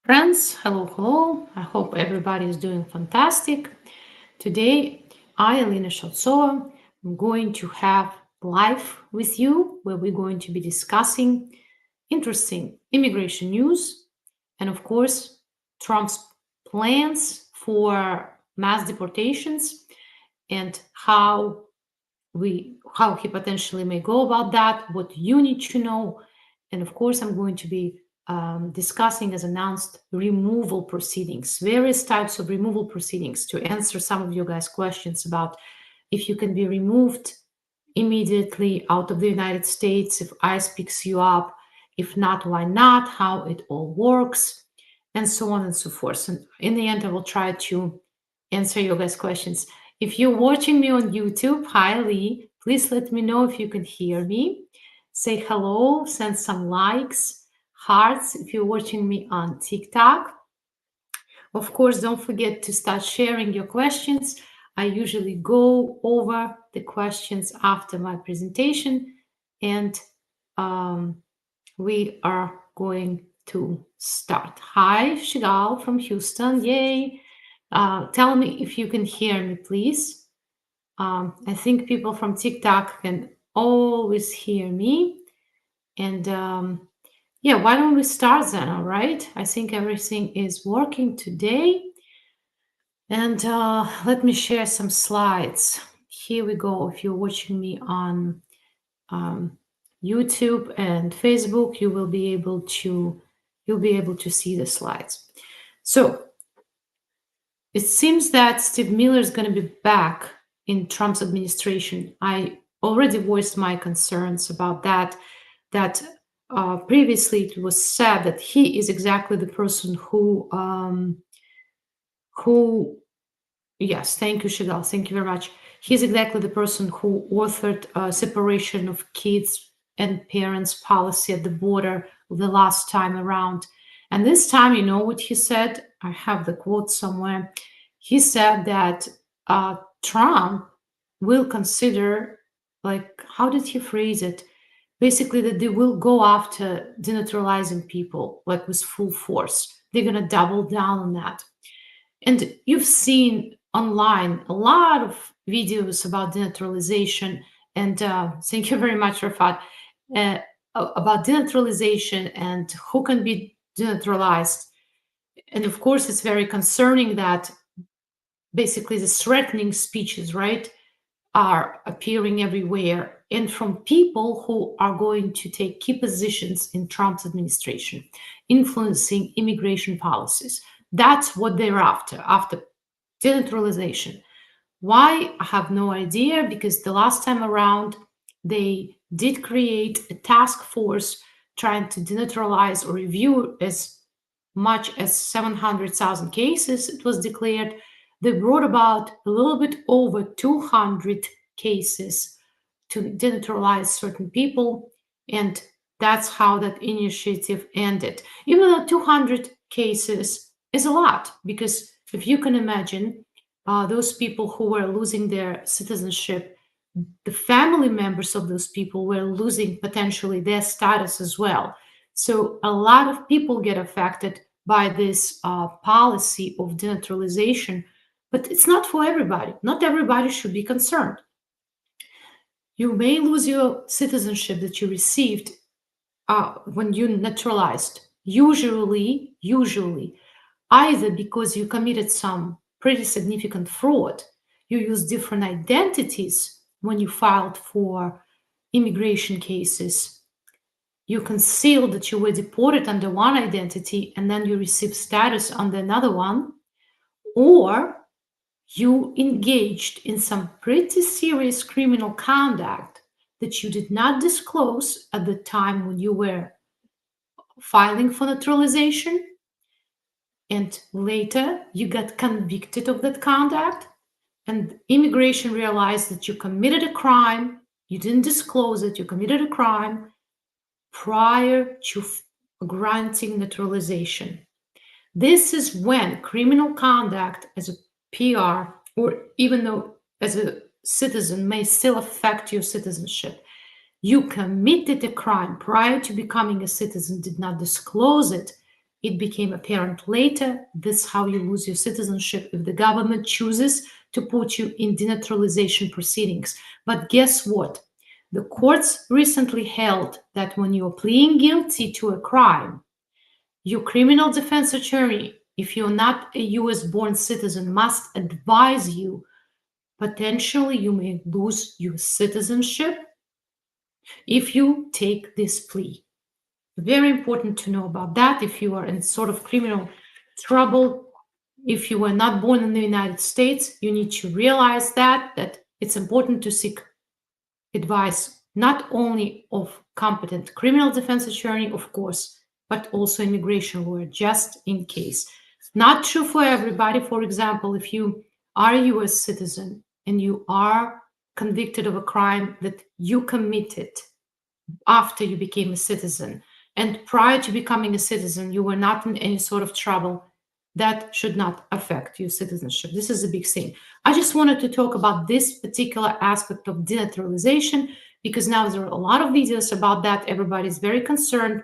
Friends, hello. I hope everybody is doing fantastic. Today, I, Alina Shaltsova, am going to have live with you where we're going to be discussing interesting immigration news and, of course, Trump's plans for mass deportations and how he potentially may go about that, what you need to know. And of course, I'm going to be discussing, as announced, removal proceedings, various types of removal proceedings to answer some of you guys' questions about if you can be removed immediately out of the United States, if ICE picks you up, if not, why not, how it all works, and so on and so forth. And in the end, I will try to answer your guys' questions. If you're watching me on YouTube, hi Lee, please let me know if you can hear me. Say hello, send some likes, hearts if you're watching me on TikTok. Of course, don't forget to start sharing your questions. I usually go over the questions after my presentation, and we are going to start. Hi, Shigal from Houston. Yay. Tell me if you can hear me, please. I think people from TikTok can always hear me. And yeah, why don't we start then? All right. I think everything is working today. And let me share some slides. Here we go. If you're watching me on YouTube and Facebook, you'll be able to see the slides. So it seems that Steve Miller is going to be back in Trump's administration. I already voiced my concerns about that. That previously it was said that he is exactly the person who. Yes, thank you, Shigal. Thank you very much. He's exactly the person who authored separation of kids and parents policy at the border the last time around. And this time, you know what he said? I have the quote somewhere. He said that Trump will consider, like, how did he phrase it? Basically, that they will go after denaturalizing people, like with full force. They're going to double down on that. And you've seen online a lot of videos about denaturalization. And thank you very much, Rafat, uh, about denaturalization and who can be denaturalized. And of course, it's very concerning that basically the threatening speeches, right, are appearing everywhere and from people who are going to take key positions in Trump's administration, influencing immigration policies. That's what they're after denaturalization. Why? I have no idea, because the last time around, they did create a task force trying to denaturalize or review as much as 700,000 cases, it was declared. They brought about a little bit over 200 cases to denaturalize certain people, and that's how that initiative ended. Even though 200 cases is a lot, because if you can imagine, those people who were losing their citizenship, the family members of those people were losing potentially their status as well. So a lot of people get affected by this policy of denaturalization, but it's not for everybody. Not everybody should be concerned. You may lose your citizenship that you received when you naturalized. Usually, either because you committed some pretty significant fraud, you use different identities when you filed for immigration cases. You concealed that you were deported under one identity and then you received status under another one, or you engaged in some pretty serious criminal conduct that you did not disclose at the time when you were filing for naturalization, and later you got convicted of that conduct, and immigration realized that you committed a crime, you didn't disclose it, you committed a crime prior to granting naturalization. This is when criminal conduct as a PR, or even though as a citizen, may still affect your citizenship. You committed a crime prior to becoming a citizen, did not disclose it, It became apparent later. This is how you lose your citizenship if the government chooses to put you in denaturalization proceedings. But guess what? The courts recently held that when you're pleading guilty to a crime, your criminal defense attorney, if you're not a US born citizen, must advise you potentially you may lose your citizenship if you take this plea. Very important to know about that. If you are in sort of criminal trouble, if you were not born in the United States, you need to realize that it's important to seek advice not only of competent criminal defense attorney, of course, but also immigration lawyer, just in case. It's not true for everybody. For example, if you are a US citizen and you are convicted of a crime that you committed after you became a citizen, and prior to becoming a citizen, you were not in any sort of trouble, that should not affect your citizenship. This is a big thing. I just wanted to talk about this particular aspect of denaturalization because now there are a lot of videos about that. Everybody's very concerned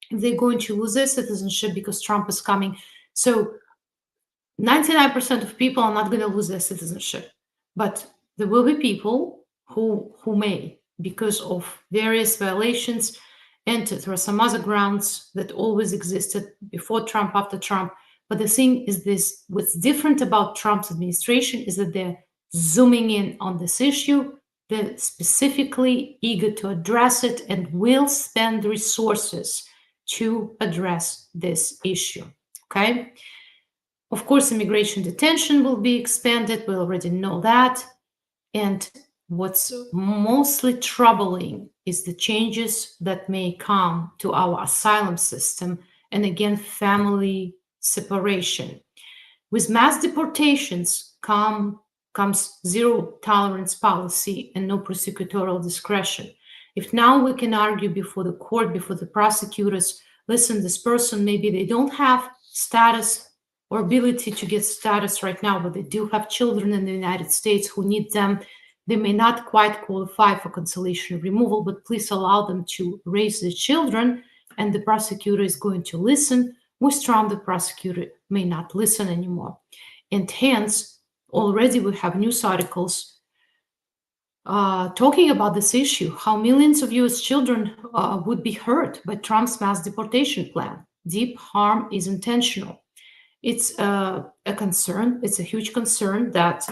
if they're going to lose their citizenship because Trump is coming. So 99% of people are not going to lose their citizenship, but there will be people who may because of various violations, and there are some other grounds that always existed before Trump, after Trump. But the thing is this, what's different about Trump's administration is that they're zooming in on this issue. They're specifically eager to address it and will spend resources to address this issue, okay? Of course, immigration detention will be expanded. We already know that. And what's mostly troubling is the changes that may come to our asylum system, and again, family separation. With mass deportations comes zero tolerance policy and no prosecutorial discretion. If now we can argue before the court, before the prosecutors, listen, this person, maybe they don't have status or ability to get status right now, but they do have children in the United States who need them. They may not quite qualify for cancellation of removal, but please allow them to raise the children, and the prosecutor is going to listen. With Trump, the prosecutor may not listen anymore. And hence, already we have news articles talking about this issue, how millions of US children would be hurt by Trump's mass deportation plan. Deep harm is intentional. It's a concern, it's a huge concern that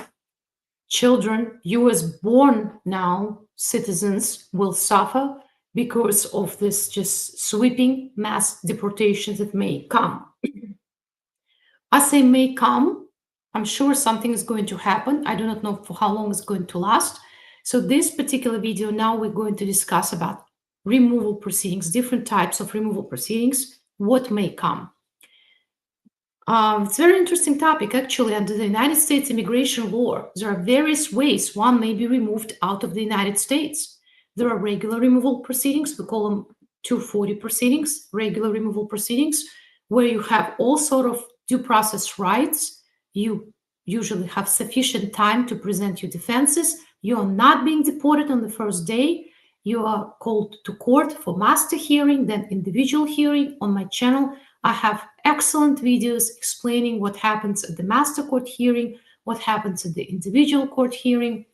children, US born now citizens, will suffer because of this just sweeping mass deportations that may come. I say may come. I'm sure something is going to happen. I do not know for how long it's going to last. So this particular video, now we're going to discuss about removal proceedings, different types of removal proceedings, what may come. It's a very interesting topic, actually. Under the United States immigration law, there are various ways one may be removed out of the United States. There are regular removal proceedings. We call them 240 proceedings, regular removal proceedings, where you have all sort of due process rights. You usually have sufficient time to present your defenses. You are not being deported on the first day. You are called to court for master hearing, then individual hearing. On my channel, I have excellent videos explaining what happens at the master court hearing, what happens at the individual court hearing.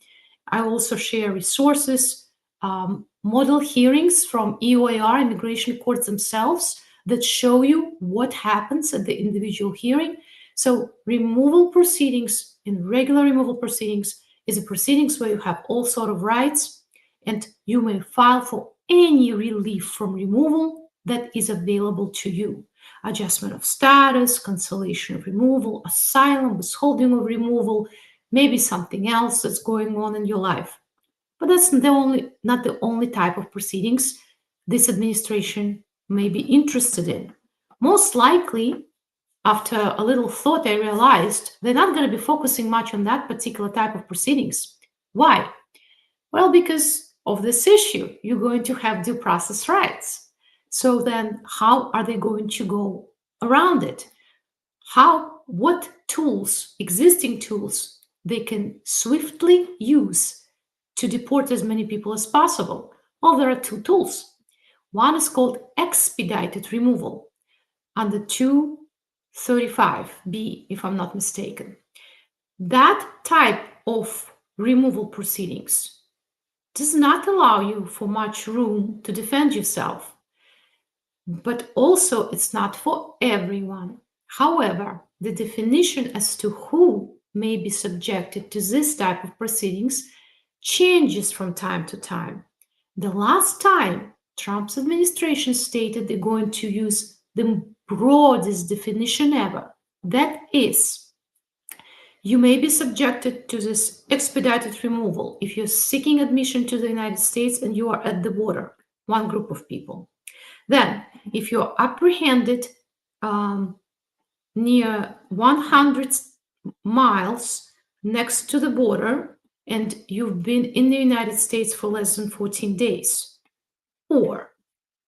I also share resources, model hearings from EOIR, immigration courts themselves, that show you what happens at the individual hearing. So removal proceedings in regular removal proceedings is a proceedings where you have all sort of rights, and you may file for any relief from removal that is available to you. Adjustment of status, cancellation of removal, asylum, withholding of removal, maybe something else that's going on in your life. But that's not the only type of proceedings this administration may be interested in. Most likely, after a little thought, I realized they're not going to be focusing much on that particular type of proceedings. Why? Well, because of this issue, you're going to have due process rights. So then how are they going to go around it? What tools, existing tools, they can swiftly use to deport as many people as possible? Well, there are two tools. One is called expedited removal. under 235B, if I'm not mistaken. That type of removal proceedings does not allow you for much room to defend yourself, but also it's not for everyone. However, the definition as to who may be subjected to this type of proceedings changes from time to time. The last time Trump's administration stated they're going to use the broadest definition ever. That is, you may be subjected to this expedited removal if you're seeking admission to the United States and you are at the border, one group of people. Then, if you're apprehended near 100 miles next to the border and you've been in the United States for less than 14 days, or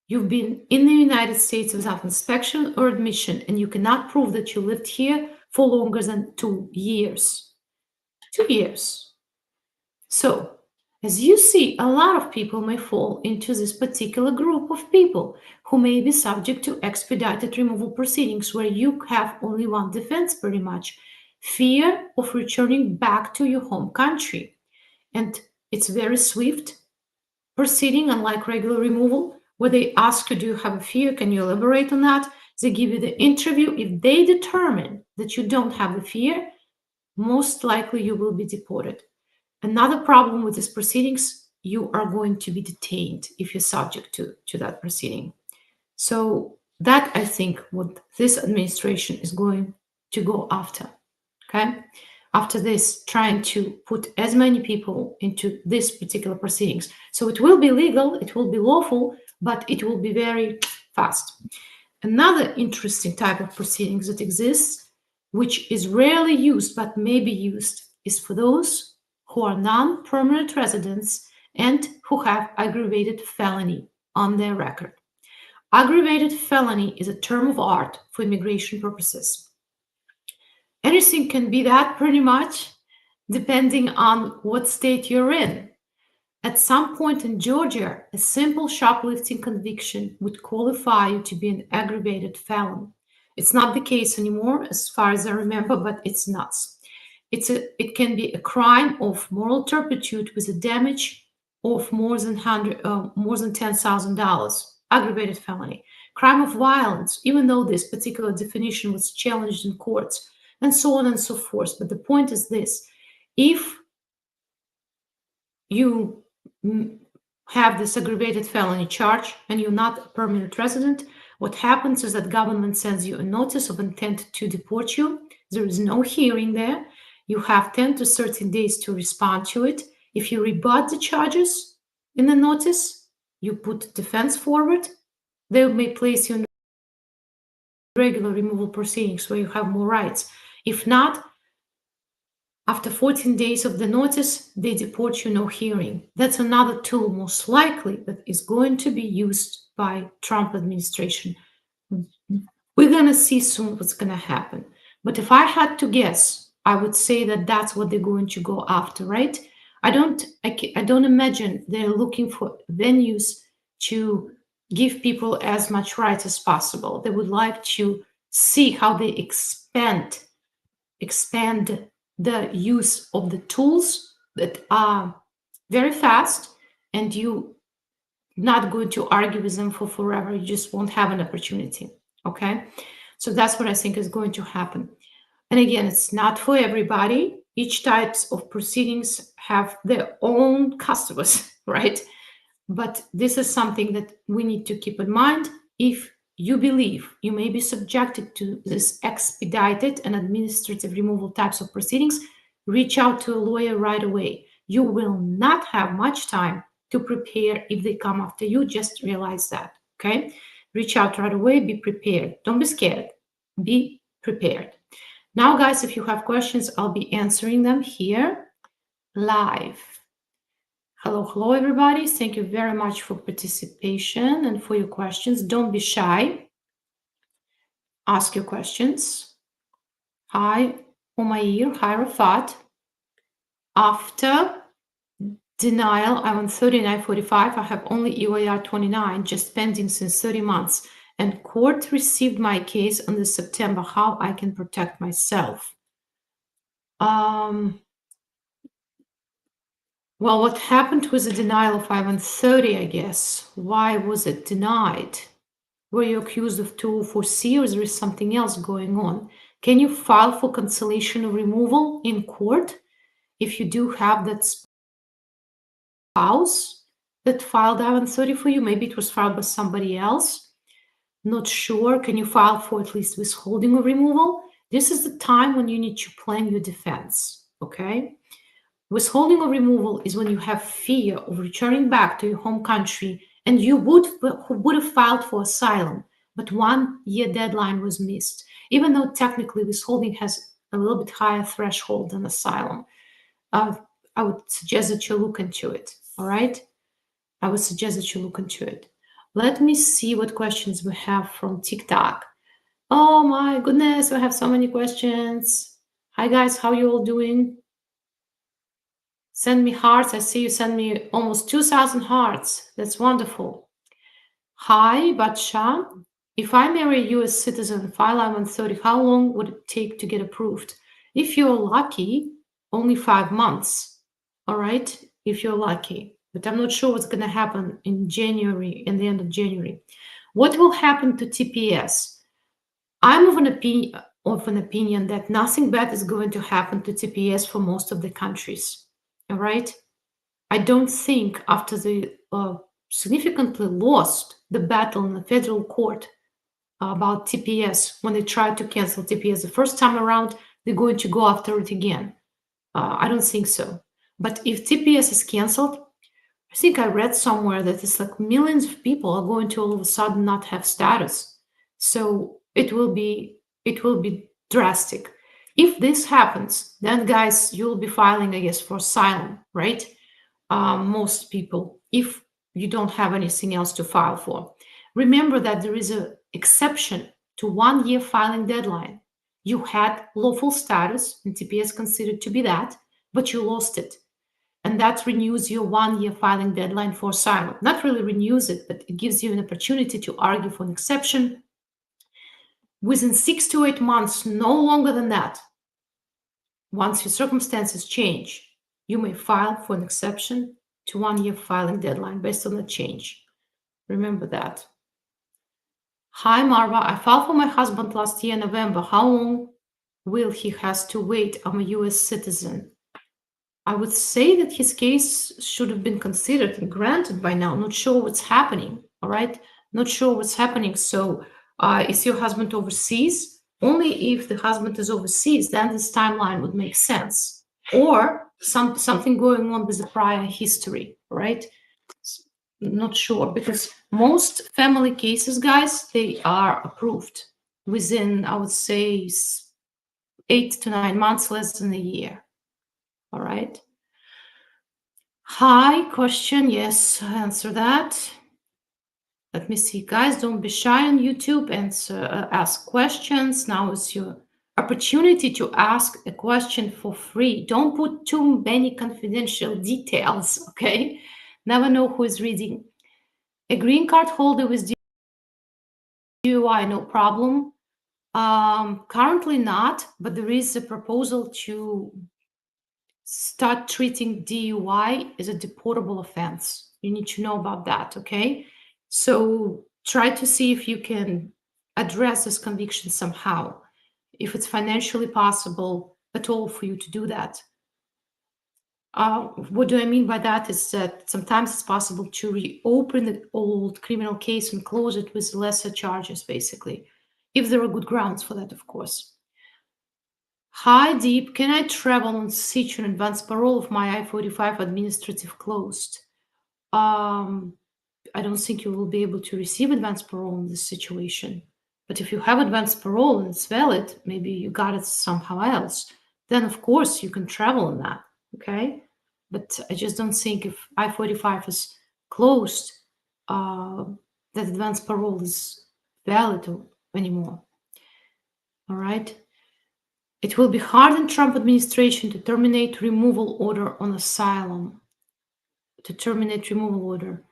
you've been in the United States without inspection or admission and you cannot prove that you lived here for longer than 2 years. 2 years. So, as you see, a lot of people may fall into this particular group of people who may be subject to expedited removal proceedings where you have only one defense pretty much, fear of returning back to your home country. And it's very swift proceeding, unlike regular removal, where they ask you, do you have a fear? Can you elaborate on that? They give you the interview. If they determine that you don't have the fear, most likely you will be deported. Another problem with these proceedings, you are going to be detained if you're subject to that proceeding. So that, I think, what this administration is going to go after, okay? After this, trying to put as many people into this particular proceedings. So it will be legal, it will be lawful, but it will be very fast. Another interesting type of proceedings that exists, which is rarely used but may be used, is for those who are non-permanent residents and who have aggravated felony on their record. Aggravated felony is a term of art for immigration purposes. Anything can be that pretty much, depending on what state you're in. At some point in Georgia, a simple shoplifting conviction would qualify you to be an aggravated felon. It's not the case anymore, as far as I remember, but it's nuts. It can be a crime of moral turpitude with a damage of more than $10,000. Aggravated felony. Crime of violence, even though this particular definition was challenged in courts, and so on and so forth. But the point is this: if you have this aggravated felony charge and you're not a permanent resident, what happens is that government sends you a notice of intent to deport you. There is no hearing there. You have 10 to 13 days to respond to it. If you rebut the charges in the notice, you put defense forward, they may place you in regular removal proceedings where you have more rights. If not, after 14 days of the notice, they deport you, no hearing. That's another tool, most likely, that is going to be used by Trump administration. We're going to see soon what's going to happen. But if I had to guess, I would say that that's what they're going to go after, right? I don't imagine they're looking for venues to give people as much rights as possible. They would like to see how they expand the use of the tools that are very fast, and you not going to argue with them for forever. You just won't have an opportunity. Okay, so that's what I think is going to happen. And again, it's not for everybody. Each types of proceedings have their own customers, right? But this is something that we need to keep in mind. If you believe you may be subjected to this expedited and administrative removal types of proceedings, reach out to a lawyer right away. You will not have much time to prepare if they come after you. Just realize that, okay? Reach out right away, be prepared. Don't be scared, be prepared. Now, guys, if you have questions, I'll be answering them here live. Hello, everybody. Thank you very much for participation and for your questions. Don't be shy. Ask your questions. Hi, Umair. Hi, Rafat. After denial, I'm on 3945. I have only EOIR 29, just pending since 30 months. and court received my case in the September. How I can protect myself? Um, well, what happened was a denial of I-130, I guess. Why was it denied? Were you accused of 204C or is there something else going on? Can you file for cancellation of removal in court if you do have that spouse that filed I-130 for you? Maybe it was filed by somebody else. Not sure. Can you file for at least withholding of removal? This is the time when you need to plan your defense, okay? Withholding of removal is when you have fear of returning back to your home country and you would have filed for asylum, but 1 year deadline was missed, even though technically withholding has a little bit higher threshold than asylum. I would suggest that you look into it, all right? I would suggest that you look into it. Let me see what questions we have from TikTok. Oh my goodness, we have so many questions. Hi guys, how you all doing? Send me hearts. I see you send me almost 2,000 hearts. That's wonderful. Hi, Batsha. If I marry a US citizen and file I-130, how long would it take to get approved? If you're lucky, only 5 months. All right, if you're lucky. But I'm not sure what's going to happen in January, in the end of January. What will happen to TPS? I'm of an opinion that nothing bad is going to happen to TPS for most of the countries. All right. I don't think after they significantly lost the battle in the federal court about TPS, when they tried to cancel TPS the first time around, they're going to go after it again. I don't think so. But if TPS is canceled, I think I read somewhere that it's like millions of people are going to all of a sudden not have status. So it will be drastic. If this happens, then guys, you'll be filing, I guess, for asylum, right? Most people, if you don't have anything else to file for. Remember that there is an exception to 1 year filing deadline. You had lawful status, and TPS considered to be that, but you lost it. And that renews your 1 year filing deadline for asylum. Not really renews it, but it gives you an opportunity to argue for an exception within 6 to 8 months, no longer than that. Once your circumstances change, you may file for an exception to 1 year filing deadline based on the change. Remember that. Hi, Marva. I filed for my husband last year, November. How long will he has to wait? I'm a US citizen. I would say that his case should have been considered and granted by now. Not sure what's happening. All right. Not sure what's happening. So, is your husband overseas? Only if the husband is overseas, then this timeline would make sense. Or something going on with the prior history, right? Not sure, because most family cases, guys, they are approved within, I would say, 8 to 9 months, less than a year. All right. Hi, question. Yes, I answer that. Let me see, guys. Don't be shy on YouTube and ask questions. Now is your opportunity to ask a question for free. Don't put too many confidential details, okay? Never know who is reading. A green card holder with DUI, no problem. Currently not, but there is a proposal to start treating DUI as a deportable offense. You need to know about that, okay? So try to see if you can address this conviction somehow, if it's financially possible at all for you to do that. What do I mean by that is that sometimes it's possible to reopen the old criminal case and close it with lesser charges, basically, if there are good grounds for that, of course. Hi, Deep. Can I travel on situ and advance parole if my I-45 administrative closed? I don't think you will be able to receive advance parole in this situation. But if you have advance parole and it's valid, maybe you got it somehow else, then of course you can travel on that, okay? But I just don't think if I-45 is closed, that advance parole is valid anymore. All right? It will be hard in Trump administration to terminate removal order on asylum. To terminate removal order.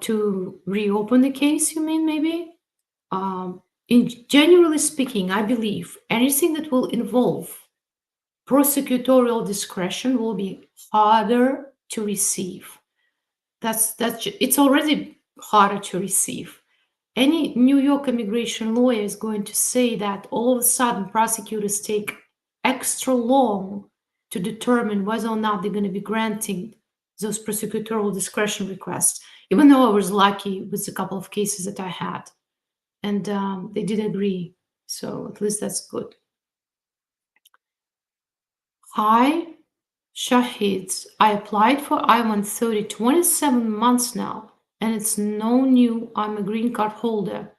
To reopen the case, you mean, maybe? Generally speaking, I believe anything that will involve prosecutorial discretion will be harder to receive. It's already harder to receive. Any New York immigration lawyer is going to say that all of a sudden prosecutors take extra long to determine whether or not they're going to be granting those prosecutorial discretion requests, even though I was lucky with a couple of cases that I had. And they did agree. So at least that's good. Hi, Shahids. I applied for I-130 27 months now, and it's no new. I'm a green card holder.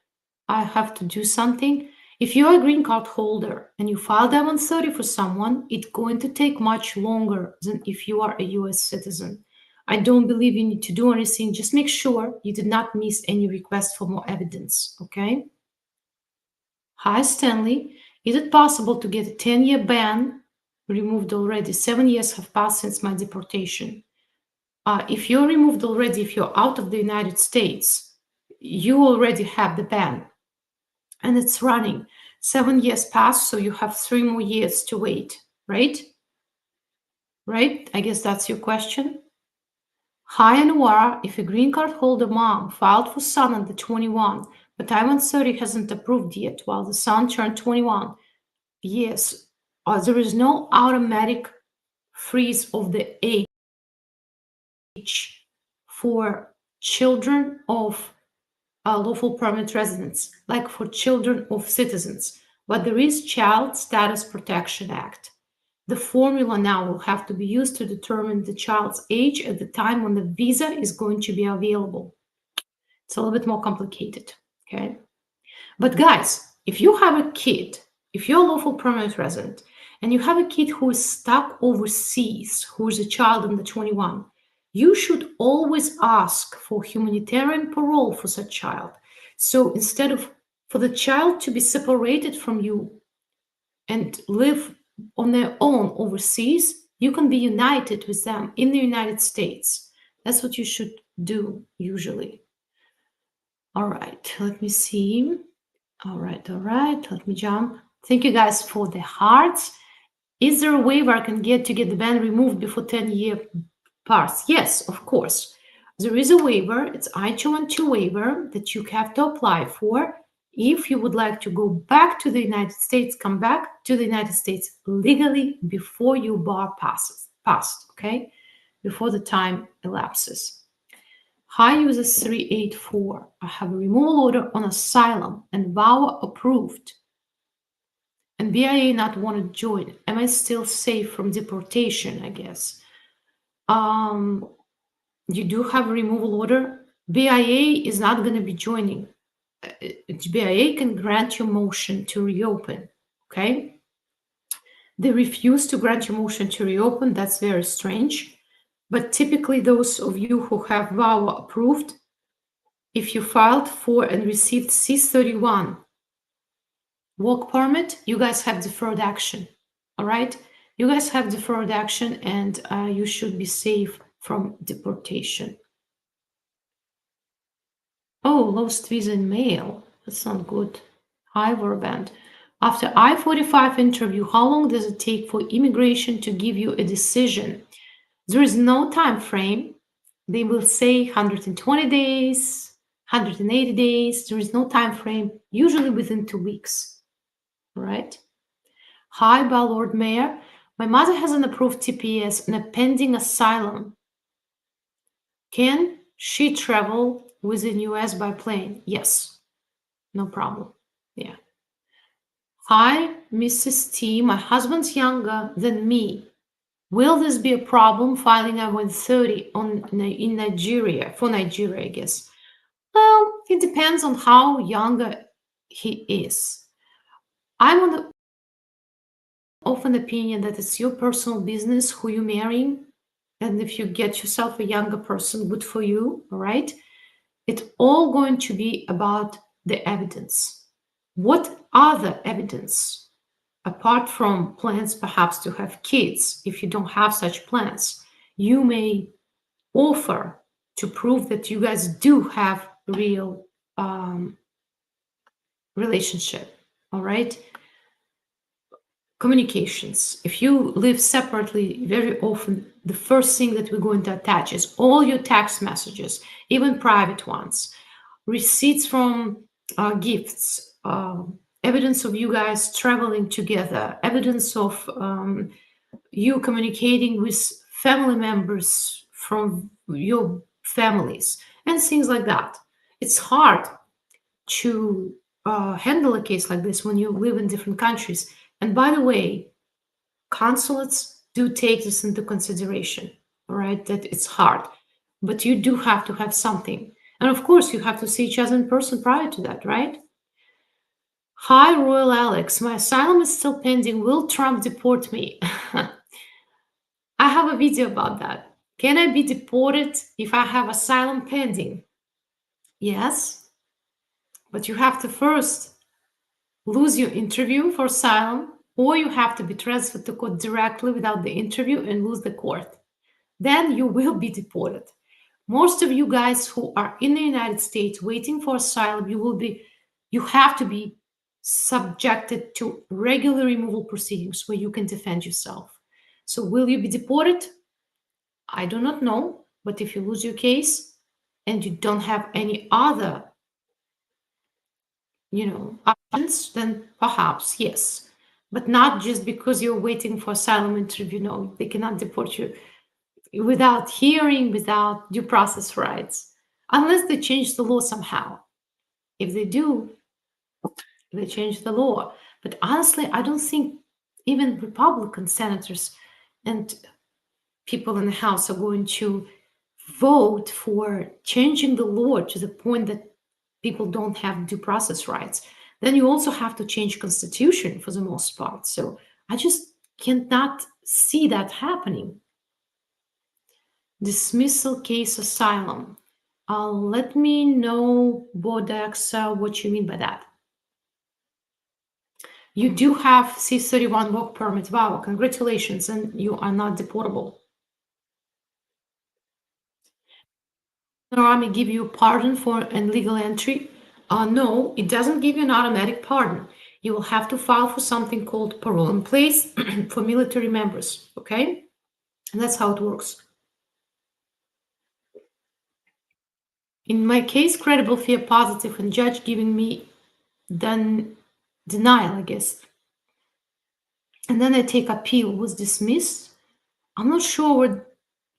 I have to do something. If you're a green card holder and you filed I-130 for someone, it's going to take much longer than if you are a US citizen. I don't believe you need to do anything. Just make sure you did not miss any request for more evidence, okay? Hi, Stanley. Is it possible to get a 10-year ban removed already? 7 years have passed since my deportation. If you're removed already, if you're out of the United States, you already have the ban and it's running. 7 years passed, so you have 3 more years to wait, right? Right? I guess that's your question. Hi, Anwar. If a green card holder mom filed for son under 21, but I-130 hasn't approved yet while the son turned 21, yes, there is no automatic freeze of the age for children of lawful permanent residents, like for children of citizens. But there is Child Status Protection Act. The formula now will have to be used to determine the child's age at the time when the visa is going to be available. It's a little bit more complicated, okay? But guys, if you have a kid, if you're a lawful permanent resident, and you have a kid who is stuck overseas, who is a child under 21, you should always ask for humanitarian parole for such child. So instead of for the child to be separated from you and live on their own overseas, you can be united with them in the United States. That's what you should do usually. All right, let me see. All right, let me jump. Thank you guys for the hearts. Is there a waiver I can get to get the ban removed before 10-year pass? Yes, of course. There is a waiver. It's I-212 waiver that you have to apply for. If you would like to go back to the United States, come back to the United States legally before your bar passed, okay? Before the time elapses. Hi, user 384. I have a removal order on Asylum and VAWA approved. And BIA not want to join. Am I still safe from deportation, I guess? You do have a removal order. BIA is not going to be joining. BIA can grant your motion to reopen, okay? They refuse to grant your motion to reopen. That's very strange. But typically those of you who have VAWA approved, if you filed for and received C-31 work permit, you guys have deferred action, all right? You guys have deferred action and you should be safe from deportation. Oh, lost visa in mail. That's not good. Hi, Warband. After I-45 interview, how long does it take for immigration to give you a decision? There is no time frame. They will say 120 days, 180 days. There is no time frame, usually within 2 weeks, right? Hi, Lord Mayor. My mother has an approved TPS and a pending asylum. Can she travel within US by plane? Yes, no problem. Yeah. Hi, Mrs. T. My husband's younger than me. Will this be a problem filing I-130 in Nigeria, for Nigeria, I guess? Well, it depends on how young he is. I'm of an opinion that it's your personal business who you're marrying. And if you get yourself a younger person, good for you, all right? It's all going to be about the evidence. What other evidence, apart from plans perhaps to have kids, if you don't have such plans, you may offer to prove that you guys do have real relationship. All right. Communications. If you live separately, very often the first thing that we're going to attach is all your text messages, even private ones, receipts from gifts, evidence of you guys traveling together, evidence of you communicating with family members from your families, and things like that. It's hard to handle a case like this when you live in different countries. And by the way, consulates do take this into consideration, all right, that it's hard, but you do have to have something. And of course, you have to see each other in person prior to that, right? Hi, Royal Alex. My asylum is still pending. Will Trump deport me? I have a video about that. Can I be deported if I have asylum pending? Yes, but you have to first lose your interview for asylum, or you have to be transferred to court directly without the interview and lose the court. Then you will be deported. Most of you guys who are in the United States waiting for asylum, you have to be subjected to regular removal proceedings where you can defend yourself. So will you be deported? I do not know, but if you lose your case and you don't have any other, options, then perhaps yes, but not just because you're waiting for asylum interview. No, they cannot deport you without hearing, without due process rights, unless they change the law somehow. If they do, they change the law. But honestly, I don't think even Republican senators and people in the House are going to vote for changing the law to the point that people don't have due process rights. Then you also have to change constitution for the most part. So I just cannot see that happening. Dismissal case asylum. Let me know, Bodex, what you mean by that. You do have C-31 work permit. Wow, congratulations, and you are not deportable. Army give you a pardon for illegal entry? No, it doesn't give you an automatic pardon. You will have to file for something called parole in place for military members, okay? And that's how it works. In my case, credible fear positive and judge giving me then denial, I guess. And then I take appeal, was dismissed. I'm not sure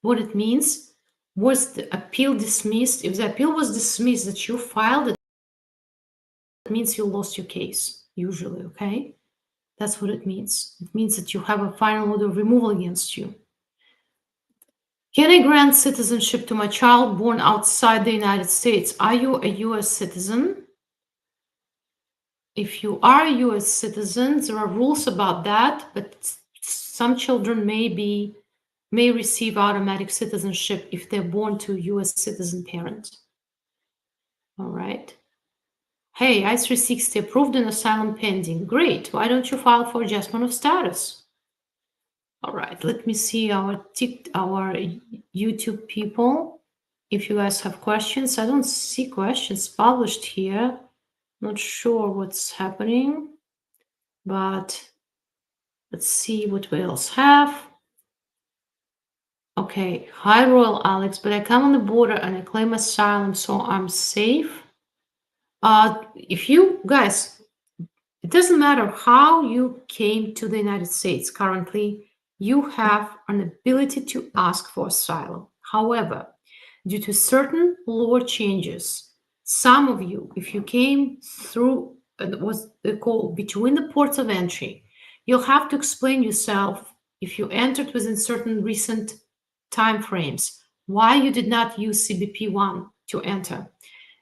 what it means. Was the appeal dismissed? If the appeal was dismissed that you filed, it means you lost your case, usually, okay? That's what it means. It means that you have a final order of removal against you. Can I grant citizenship to my child born outside the United States? Are you a US citizen? If you are a US citizen, there are rules about that, but some children may receive automatic citizenship if they're born to a US citizen parent. All right. Hey, I-360 approved and asylum pending. Great. Why don't you file for adjustment of status? All right, let me see our YouTube people. If you guys have questions, I don't see questions published here. Not sure what's happening, but let's see what we else have. Okay, hi Royal Alex, but I come on the border and I claim asylum, so I'm safe. If you guys, it doesn't matter how you came to the United States currently, you have an ability to ask for asylum. However, due to certain law changes, some of you, if you came through what's called between the ports of entry, you'll have to explain yourself if you entered within certain recent time frames why you did not use CBP-1 to enter.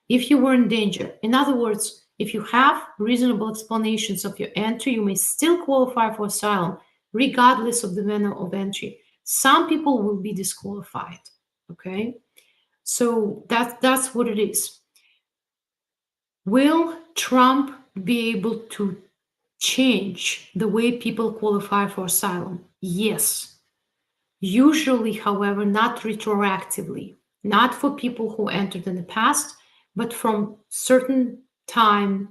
If you were in danger, in other words, if you have reasonable explanations of your entry, you may still qualify for asylum, regardless of the manner of entry. Some people will be disqualified, okay? So that's what it is. Will Trump be able to change the way people qualify for asylum? Yes. Usually, however, not retroactively, not for people who entered in the past, but from certain time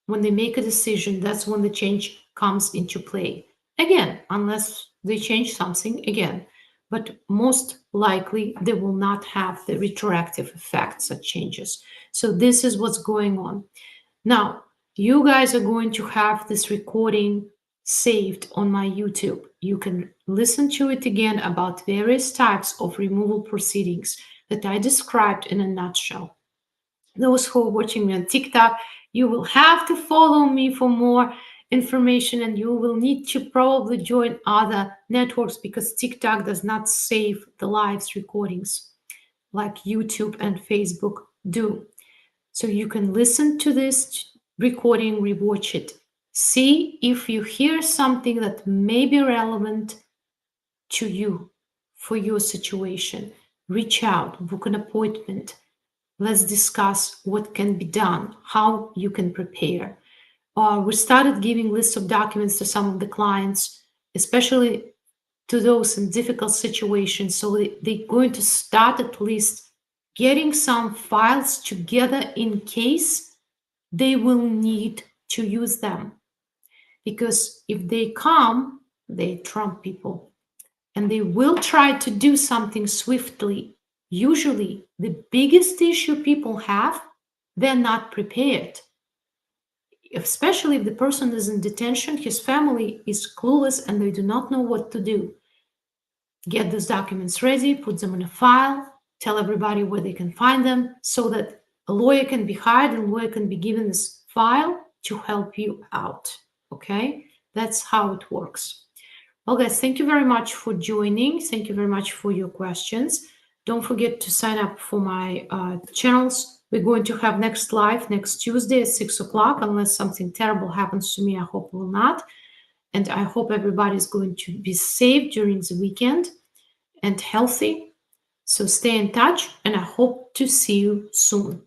When they make a decision, that's when the change comes into play. Again, unless they change something again. But most likely, they will not have the retroactive effects of changes. So this is what's going on. Now, you guys are going to have this recording saved on my YouTube. You can listen to it again about various types of removal proceedings that I described in a nutshell. Those who are watching me on TikTok, you will have to follow me for more information, and you will need to probably join other networks because TikTok does not save the live recordings like YouTube and Facebook do. So you can listen to this recording, rewatch it. See if you hear something that may be relevant to you for your situation. Reach out, book an appointment. Let's discuss what can be done, how you can prepare. We started giving lists of documents to some of the clients, especially to those in difficult situations. So they're going to start at least getting some files together in case they will need to use them. Because if they come, they Trump people, and they will try to do something swiftly. Usually, the biggest issue people have, they're not prepared. Especially if the person is in detention, his family is clueless and they do not know what to do. Get those documents ready, put them in a file, tell everybody where they can find them so that a lawyer can be hired and a lawyer can be given this file to help you out. Okay? That's how it works. Well, guys, thank you very much for joining. Thank you very much for your questions. Don't forget to sign up for my channels. We're going to have next live next Tuesday at 6 o'clock, unless something terrible happens to me. I hope it will not. And I hope everybody is going to be safe during the weekend and healthy. So stay in touch, and I hope to see you soon.